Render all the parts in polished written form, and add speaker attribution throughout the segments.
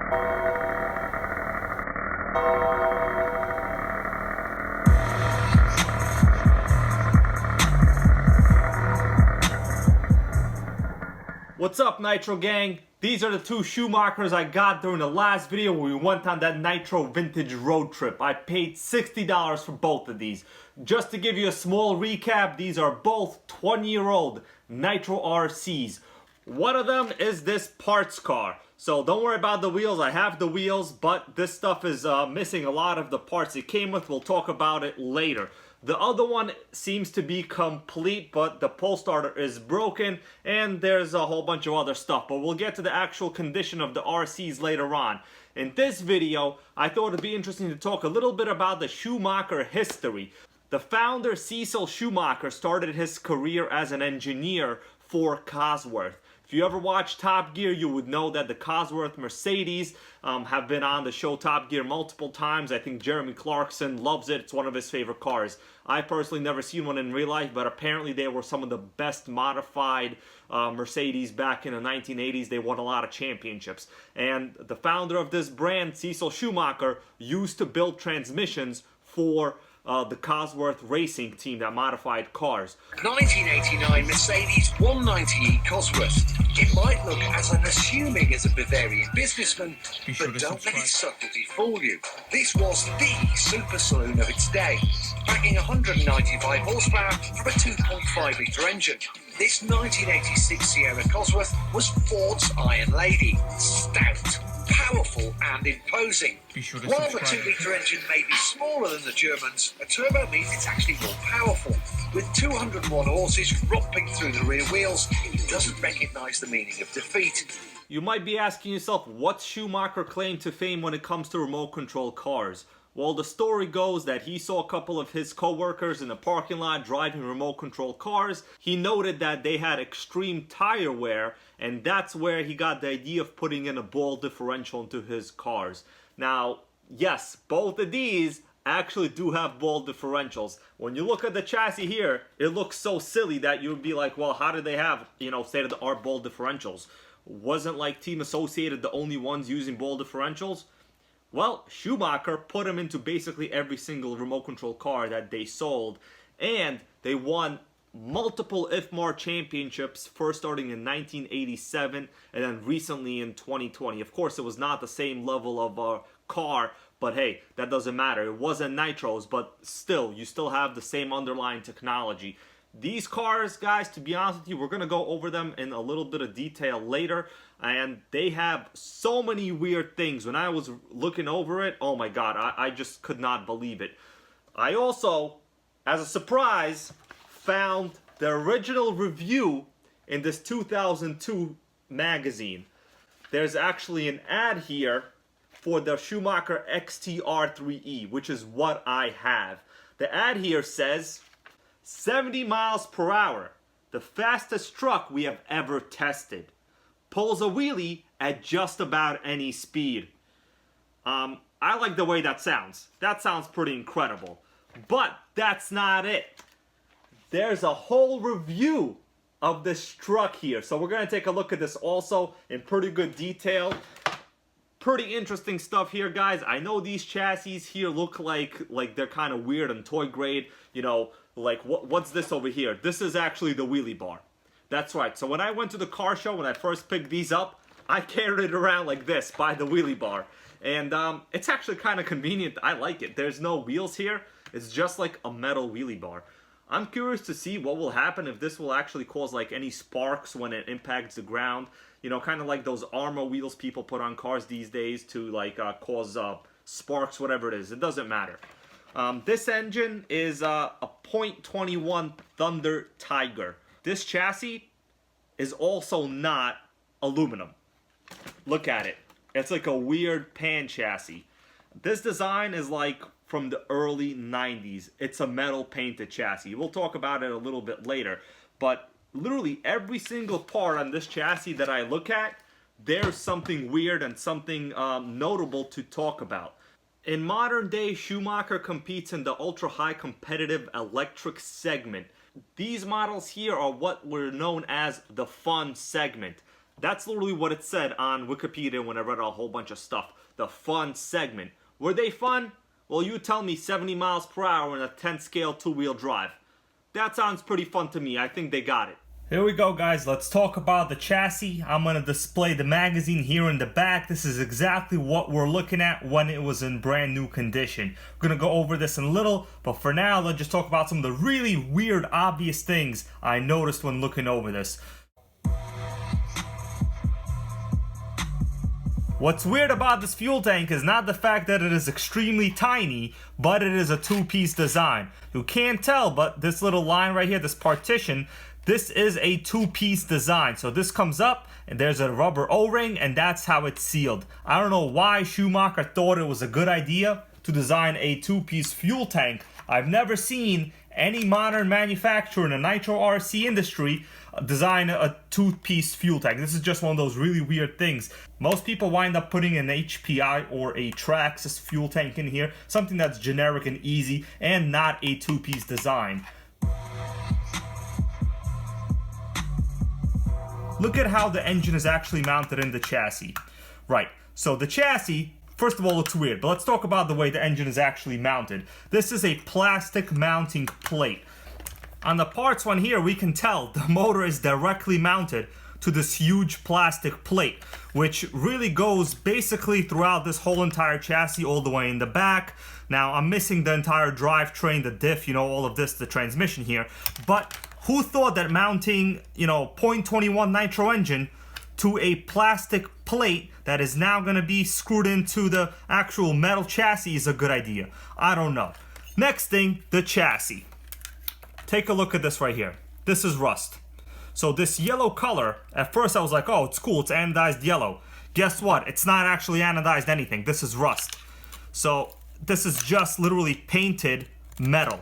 Speaker 1: What's up, Nitro Gang? These are the two Schumachers I got during the last video where we went on that Nitro vintage road trip. I paid $60 for both of these. Just to give you a small recap, these are both 20-year-old Nitro RCs. One of them is this parts car. So don't worry about the wheels, I have the wheels, but this stuff is missing a lot of the parts it came with. We'll talk about it later. The other one seems to be complete, but the pole starter is broken, and there's a whole bunch of other stuff. But we'll get to the actual condition of the RCs later on. In this video, I thought it'd be interesting to talk a little bit about the Schumacher history. The founder, Cecil Schumacher, started his career as an engineer for Cosworth. If you ever watch Top Gear, you would know that the Cosworth Mercedes have been on the show Top Gear multiple times. I think Jeremy Clarkson loves it. It's one of his favorite cars. I personally never seen one in real life, but apparently they were some of the best modified Mercedes back in the 1980s. They won a lot of championships. And the founder of this brand, Cecil Schumacher, used to build transmissions for the Cosworth racing team that modified cars.
Speaker 2: 1989 Mercedes 190e Cosworth. It might look as unassuming as a Bavarian businessman, but don't let its subtlety fool you. This was the super saloon of its day, packing 195 horsepower from a 2.5 litre engine. This 1986 Sierra Cosworth was Ford's Iron Lady, stout, powerful and imposing. While the 2-litre engine may be smaller than the Germans, a turbo means it's actually more powerful. With 201 horses romping through the rear wheels, it doesn't recognise the meaning of defeat.
Speaker 1: You might be asking yourself, what's Schumacher claim to fame when it comes to remote control cars? Well, the story goes that he saw a couple of his co-workers in the parking lot driving remote control cars. He noted that they had extreme tire wear, and that's where he got the idea of putting in a ball differential into his cars. Now, yes, both of these actually do have ball differentials. When you look at the chassis here, it looks so silly that you would be like, well, how did they have, state-of-the-art ball differentials? Wasn't like Team Associated the only ones using ball differentials? Well, Schumacher put them into basically every single remote control car that they sold, and they won multiple IFMAR championships, first starting in 1987 and then recently in 2020. Of course, it was not the same level of a car, but hey, that doesn't matter. It wasn't nitros, but still, you still have the same underlying technology. These cars, guys, to be honest with you, we're going to go over them in a little bit of detail later, and they have so many weird things. When I was looking over it, oh my god, I just could not believe it. I also, as a surprise, found the original review in this 2002 magazine. There's actually an ad here for the Schumacher XTR-3E, which is what I have. The ad here says, 70 miles per hour, the fastest truck we have ever tested. Pulls a wheelie at just about any speed. I like the way that sounds. That sounds pretty incredible. But that's not it. There's a whole review of this truck here. So we're going to take a look at this also in pretty good detail. Pretty interesting stuff here, guys. I know these chassis here look like they're kind of weird and toy grade. You know, like what's this over here? This is actually the wheelie bar. That's right. So when I went to the car show, when I first picked these up, I carried it around like this by the wheelie bar. And it's actually kind of convenient. I like it. There's no wheels here. It's just like a metal wheelie bar. I'm curious to see what will happen if this will actually cause like any sparks when it impacts the ground. You know, kind of like those armor wheels people put on cars these days to like cause sparks, whatever it is. It doesn't matter. This engine is a .21 Thunder Tiger. This chassis is also not aluminum. Look at it. It's like a weird pan chassis. This design is like from the early 90s. It's a metal painted chassis. We'll talk about it a little bit later. But literally every single part on this chassis that I look at, there's something weird and something notable to talk about. In modern day, Schumacher competes in the ultra high competitive electric segment. These models here are what were known as the fun segment. That's literally what it said on Wikipedia when I read a whole bunch of stuff. The fun segment. Were they fun? Well, you tell me 70 miles per hour in a 10 scale two-wheel drive. That sounds pretty fun to me. I think they got it. Here we go, guys. Let's talk about the chassis. I'm going to display the magazine here in the back. This is exactly what we're looking at when it was in brand new condition. We're going to go over this in a little, but for now, let's just talk about some of the really weird, obvious things I noticed when looking over this. What's weird about this fuel tank is not the fact that it is extremely tiny, but it is a two-piece design. You can't tell, but this little line right here, this partition, this is a two-piece design. So this comes up and there's a rubber O-ring and that's how it's sealed. I don't know why Schumacher thought it was a good idea to design a two-piece fuel tank. I've never seen any modern manufacturer in the Nitro RC industry design a two-piece fuel tank. This is just one of those really weird things. Most people wind up putting an HPI or a Traxxas fuel tank in here, something that's generic and easy and not a two-piece design. Look at how the engine is actually mounted in the chassis. Right, so the chassis, first of all, looks weird, but let's talk about the way the engine is actually mounted. This is a plastic mounting plate. On the parts one here, we can tell the motor is directly mounted to this huge plastic plate, which really goes basically throughout this whole entire chassis all the way in the back. Now, I'm missing the entire drivetrain, the diff, all of this, the transmission here, but who thought that mounting, 0.21 nitro engine to a plastic plate that is now going to be screwed into the actual metal chassis is a good idea? I don't know. Next thing, the chassis. Take a look at this right here. This is rust. So this yellow color, at first I was like, oh, it's cool, it's anodized yellow. Guess what? It's not actually anodized anything. This is rust. So this is just literally painted metal.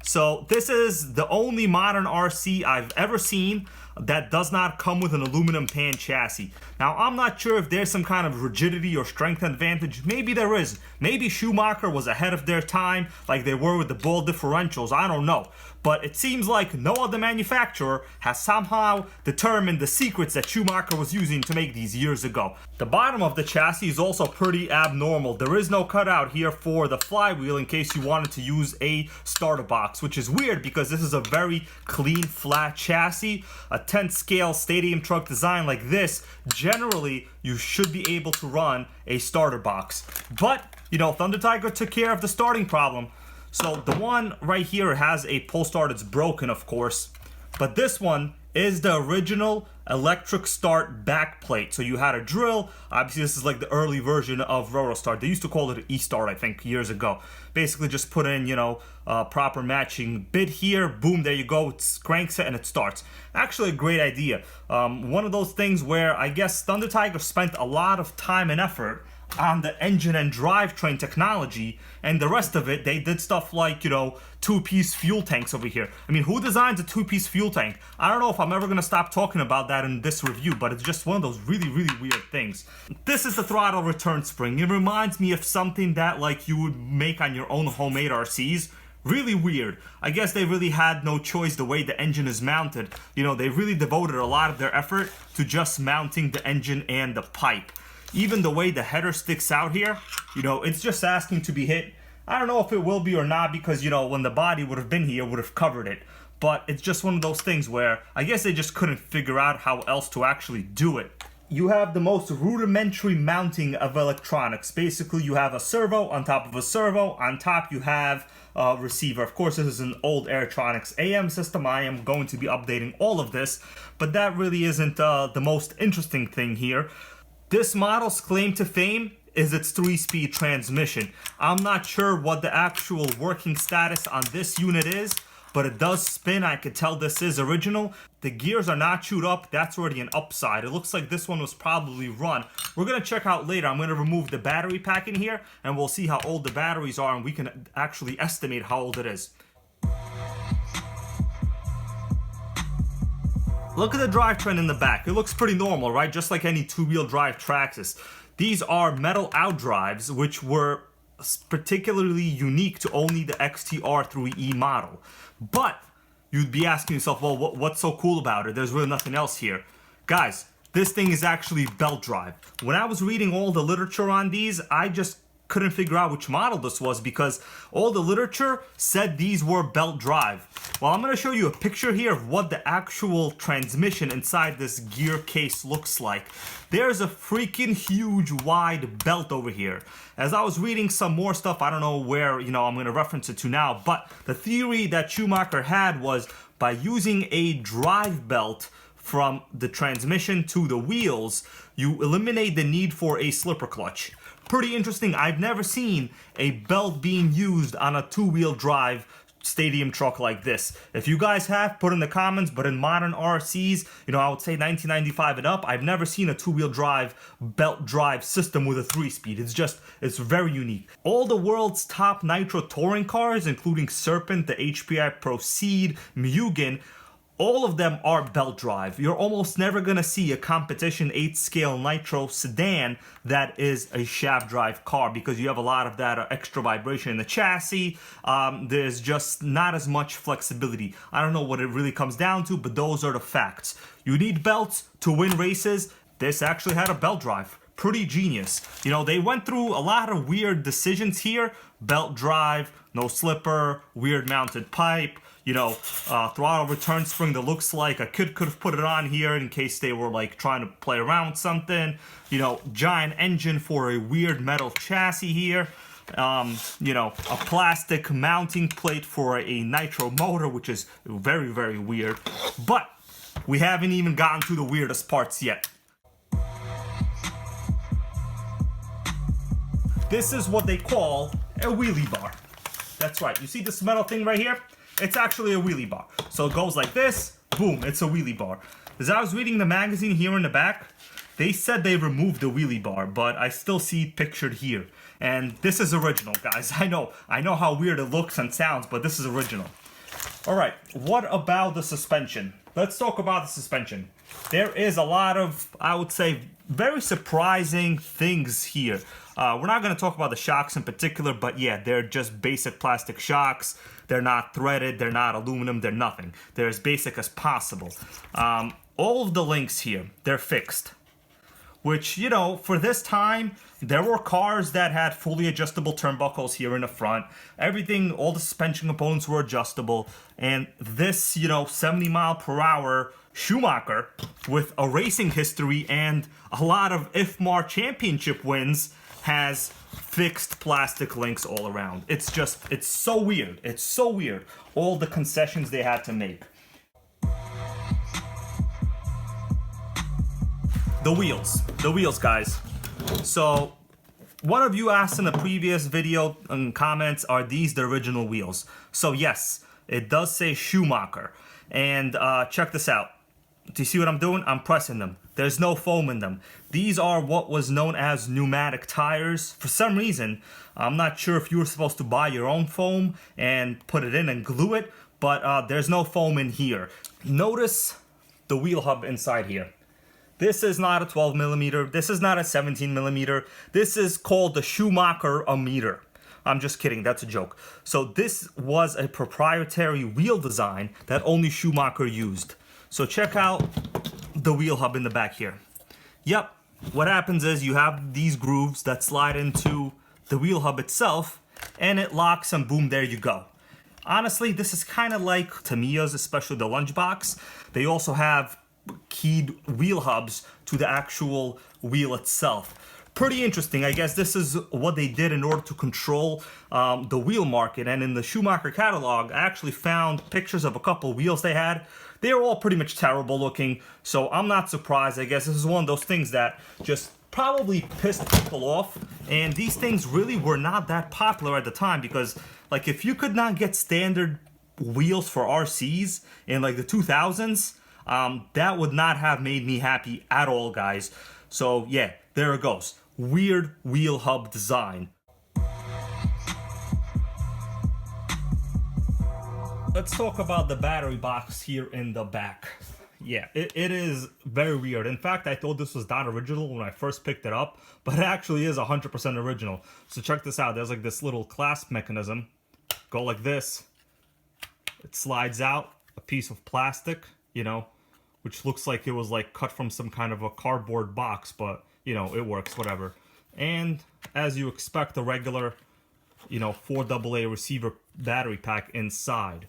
Speaker 1: So this is the only modern RC I've ever seen that does not come with an aluminum pan chassis. Now, I'm not sure if there's some kind of rigidity or strength advantage. Maybe there is. Maybe Schumacher was ahead of their time like they were with the ball differentials. I don't know. But it seems like no other manufacturer has somehow determined the secrets that Schumacher was using to make these years ago. The bottom of the chassis is also pretty abnormal. There is no cutout here for the flywheel in case you wanted to use a starter box, which is weird because this is a very clean, flat chassis. A 10 scale stadium truck design like this, generally you should be able to run a starter box. But, Thunder Tiger took care of the starting problem. So the one right here has a pull start. It's broken, of course, but this one is the original electric start back plate. So you had a drill. Obviously, this is like the early version of Rotostart. They used to call it an E-start, I think, years ago. Basically, just put in, proper matching bit here. Boom, there you go. It cranks it and it starts. Actually, a great idea. One of those things where I guess Thunder Tiger spent a lot of time and effort on the engine and drivetrain technology, and the rest of it, they did stuff like, two-piece fuel tanks over here. I mean, who designs a two-piece fuel tank? I don't know if I'm ever going to stop talking about that in this review, but it's just one of those really, really weird things. This is the throttle return spring. It reminds me of something that, you would make on your own homemade RCs. Really weird. I guess they really had no choice the way the engine is mounted. They really devoted a lot of their effort to just mounting the engine and the pipe. Even the way the header sticks out here, it's just asking to be hit. I don't know if it will be or not because, when the body would have been here, it would have covered it. But it's just one of those things where I guess they just couldn't figure out how else to actually do it. You have the most rudimentary mounting of electronics. Basically, you have a servo on top of a servo. On top, you have a receiver. Of course, this is an old Airtronics AM system. I am going to be updating all of this, but that really isn't the most interesting thing here. This model's claim to fame is its 3-speed transmission. I'm not sure what the actual working status on this unit is, but it does spin. I could tell this is original. The gears are not chewed up. That's already an upside. It looks like this one was probably run. We're going to check out later. I'm going to remove the battery pack in here, and we'll see how old the batteries are, and we can actually estimate how old it is. Look at the drivetrain in the back. It looks pretty normal, right? Just like any two-wheel drive Traxxas. These are metal outdrives, which were particularly unique to only the XTR-3E model. But you'd be asking yourself, well, what's so cool about it? There's really nothing else here. Guys, this thing is actually belt drive. When I was reading all the literature on these, I just couldn't figure out which model this was because all the literature said these were belt drive. Well, I'm going to show you a picture here of what the actual transmission inside this gear case looks like. There's a freaking huge wide belt over here. As I was reading some more stuff, I don't know where, I'm going to reference it to now, but the theory that Schumacher had was by using a drive belt from the transmission to the wheels, you eliminate the need for a slipper clutch. Pretty interesting. I've never seen a belt being used on a two-wheel drive stadium truck like this. If you guys have, put in the comments, but in modern RCs, I would say 1995 and up, I've never seen a two-wheel drive belt drive system with a 3-speed. It's very unique. All the world's top Nitro Touring cars, including Serpent, the HPI Proceed, Mugen, all of them are belt drive. You're almost never gonna see a competition 8-scale Nitro sedan that is a shaft drive car because you have a lot of that extra vibration in the chassis. There's just not as much flexibility. I don't know what it really comes down to, but those are the facts. You need belts to win races. This actually had a belt drive. Pretty genius. They went through a lot of weird decisions here. Belt drive, no slipper, weird mounted pipe, throttle return spring that looks like a kid could have put it on here in case they were like trying to play around with something. Giant engine for a weird metal chassis here. A plastic mounting plate for a nitro motor, which is very, very weird. But we haven't even gotten to the weirdest parts yet. This is what they call a wheelie bar. That's right. You see this metal thing right here? It's actually a wheelie bar. So it goes like this, boom, it's a wheelie bar. As I was reading the magazine here in the back, they said they removed the wheelie bar, but I still see it pictured here. And this is original, guys. I know how weird it looks and sounds, but this is original. All right, what about the suspension? Let's talk about the suspension. There is a lot of, I would say, very surprising things here. We're not going to talk about the shocks in particular, but yeah, they're just basic plastic shocks. They're not threaded, they're not aluminum, they're nothing. They're as basic as possible. All of the links here, they're fixed. Which, for this time, there were cars that had fully adjustable turnbuckles here in the front. Everything, all the suspension components were adjustable. And this, 70 mile per hour Schumacher with a racing history and a lot of IFMAR championship wins has fixed plastic links all around. It's so weird. It's so weird. All the concessions they had to make. The wheels, guys. So, one of you asked in the previous video in comments, are these the original wheels? So yes, it does say Schumacher. And check this out. Do you see what I'm doing? I'm pressing them. There's no foam in them. These are what was known as pneumatic tires. For some reason, I'm not sure if you were supposed to buy your own foam and put it in and glue it, but there's no foam in here. Notice the wheel hub inside here. This is not a 12 millimeter. This is not a 17 millimeter. This is called the Schumacher-a-meter. I'm just kidding, that's a joke. So this was a proprietary wheel design that only Schumacher used. So check out the wheel hub in the back here. Yep, what happens is you have these grooves that slide into the wheel hub itself, and it locks and boom, there you go. Honestly, this is kind of like Tamiya's, especially the lunchbox. They also have keyed wheel hubs to the actual wheel itself. Pretty interesting. I guess this is what they did in order to control the wheel market. And in the Schumacher catalog, I actually found pictures of a couple wheels they had. They were all pretty much terrible looking, so I'm not surprised. I guess this is one of those things that just probably pissed people off. And these things really were not that popular at the time because, like, if you could not get standard wheels for RCs in like the 2000s, that would not have made me happy at all, guys. So yeah, there it goes. Weird wheel hub design. Let's talk about the battery box here in the back. Yeah, it is very weird. In fact, I thought this was not original when I first picked it up, but it actually is 100% original. So check this out. There's like this little clasp mechanism. Go like this. It slides out, a piece of plastic, you know. which looks like it was like cut from some kind of a cardboard box, but you know, it works, whatever. And as you expect, the regular, you know, 4AA receiver battery pack inside.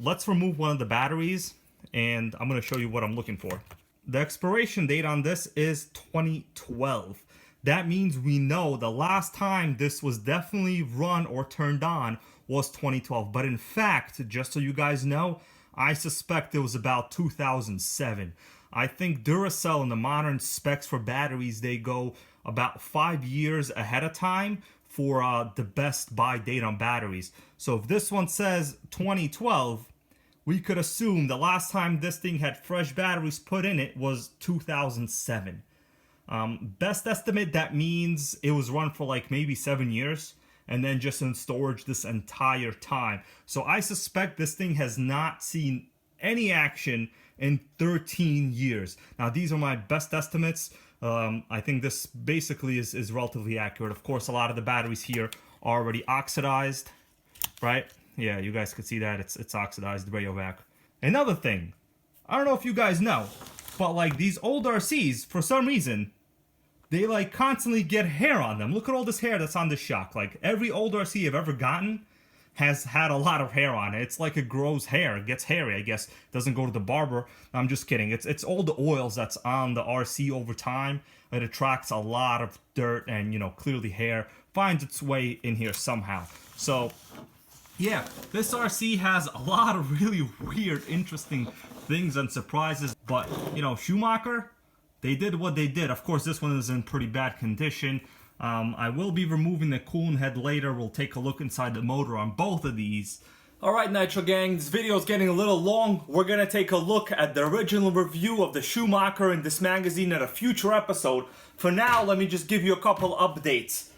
Speaker 1: Let's remove one of the batteries, and I'm going to show you what I'm looking for. The expiration date on this is 2012. That means we know the last time this was definitely run or turned on was 2012. But in fact, just so you guys know, I suspect it was about 2007. I think Duracell and the modern specs for batteries, they go about 5 years ahead of time for the best buy date on batteries. So if this one says 2012, we could assume the last time this thing had fresh batteries put in it was 2007. Best estimate, that means it was run for like maybe 7 years and then just in storage this entire time. So I suspect this thing has not seen any action in 13 years. Now these are my best estimates. I think this basically is relatively accurate. Of course, a lot of the batteries here are already oxidized, right? Yeah, you guys can see that it's oxidized, Rayovac. Another thing, I don't know if you guys know, but like these old RCs, for some reason, they like constantly get hair on them. Look at all this hair that's on the shock. Like every old RC I've ever gotten has had a lot of hair on it. It's like it grows hair. It gets hairy, I guess. It doesn't go to the barber. I'm just kidding. It's all the oils that's on the RC over time. It attracts a lot of dirt and, you know, clearly hair finds its way in here somehow. So, yeah, this RC has a lot of really weird, interesting things and surprises. But, you know, Schumacher, they did what they did. Of course, this one is in pretty bad condition. I will be removing the coolant head later. We'll take a look inside the motor on both of these. Alright, Nitro Gang, this video is getting a little long. We're going to take a look at the original review of the Schumacher in this magazine at a future episode. For now, let me just give you a couple updates.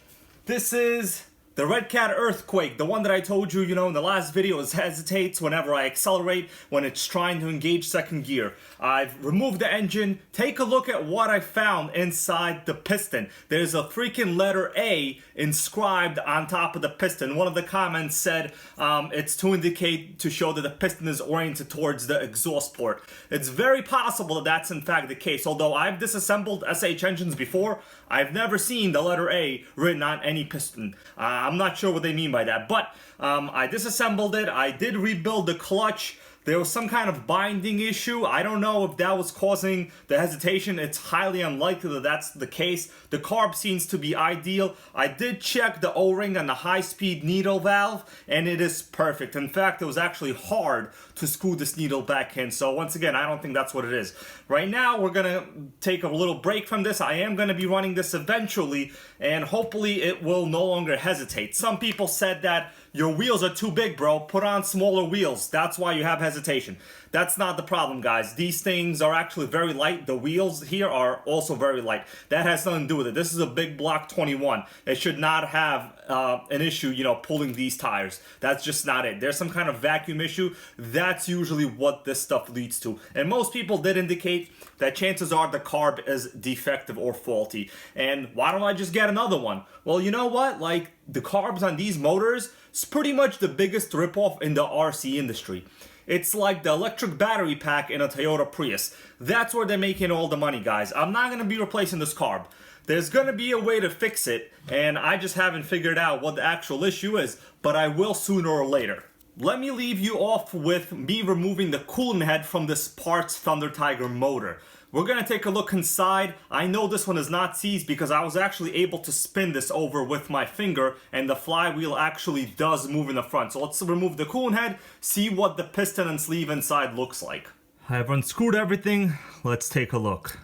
Speaker 1: This is the Red Cat Earthquake, the one that I told you, you know, in the last video, it hesitates whenever I accelerate when it's trying to engage second gear. I've removed the engine. Take a look at what I found inside the piston. There's a freaking letter A inscribed on top of the piston. One of the comments said it's to indicate, to show that the piston is oriented towards the exhaust port. It's very possible that that's in fact the case. Although I've disassembled SH engines before, I've never seen the letter A written on any piston. I'm not sure what they mean by that, but I disassembled it. I did rebuild the clutch. There was some kind of binding issue. I don't know if that was causing the hesitation. It's highly unlikely that that's the case. The carb seems to be ideal. I did check the O-ring on the high-speed needle valve, and it is perfect. In fact, it was actually hard to screw this needle back in. So once again, I don't think that's what it is. Right now, we're going to take a little break from this. I am going to be running this eventually, and hopefully it will no longer hesitate. Some people said that your wheels are too big, bro. Put on smaller wheels. That's why you have hesitation. That's not the problem, guys. These things are actually very light. The wheels here are also very light. That has nothing to do with it. This is a big block 21. It should not have an issue, you know, pulling these tires. That's just not it. There's some kind of vacuum issue. That's usually what this stuff leads to. And most people did indicate that chances are the carb is defective or faulty. And why don't I just get another one? Well, you know what? Like, the carbs on these motors is pretty much the biggest ripoff in the RC industry. It's like the electric battery pack in a Toyota Prius. That's where they're making all the money, guys. I'm not going to be replacing this carb. There's going to be a way to fix it, and I just haven't figured out what the actual issue is, but I will sooner or later. Let me leave you off with me removing the coolant head from this Parts Thunder Tiger motor. We're going to take a look inside. I know this one is not seized because I was actually able to spin this over with my finger and the flywheel actually does move in the front. So let's remove the coolant head, see what the piston and sleeve inside looks like. I've unscrewed everything. Let's take a look.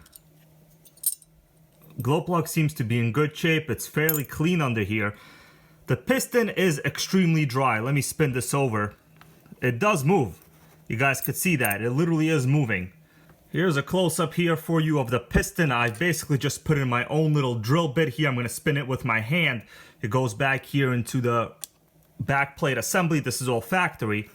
Speaker 1: Glow plug seems to be in good shape. It's fairly clean under here. The piston is extremely dry. Let me spin this over. It does move. You guys could see that. It literally is moving. Here's a close-up here for you of the piston. I basically just put in my own little drill bit here. I'm going to spin it with my hand. It goes back here into the back plate assembly. This is all factory.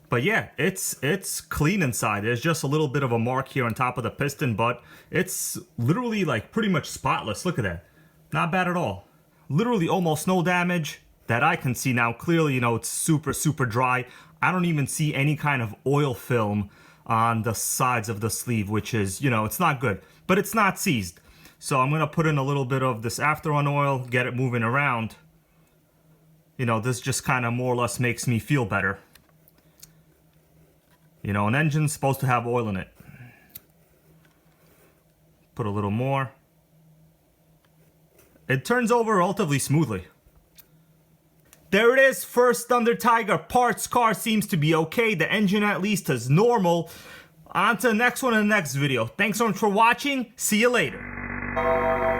Speaker 1: But yeah, it's clean inside. There's just a little bit of a mark here on top of the piston, but it's literally like pretty much spotless. Look at that. Not bad at all. Literally almost no damage that I can see now. Clearly, you know, it's super, super dry. I don't even see any kind of oil film on the sides of the sleeve, which is, you know, it's not good, but it's not seized. So I'm gonna put in a little bit of this after-run oil, get it moving around. You know, this just kind of more or less makes me feel better. You know, an engine's supposed to have oil in it. Put a little more. It turns over relatively smoothly. There it is, first Thunder Tiger parts car seems to be okay. The engine at least is normal. On to the next one in the next video. Thanks so much for watching. See you later.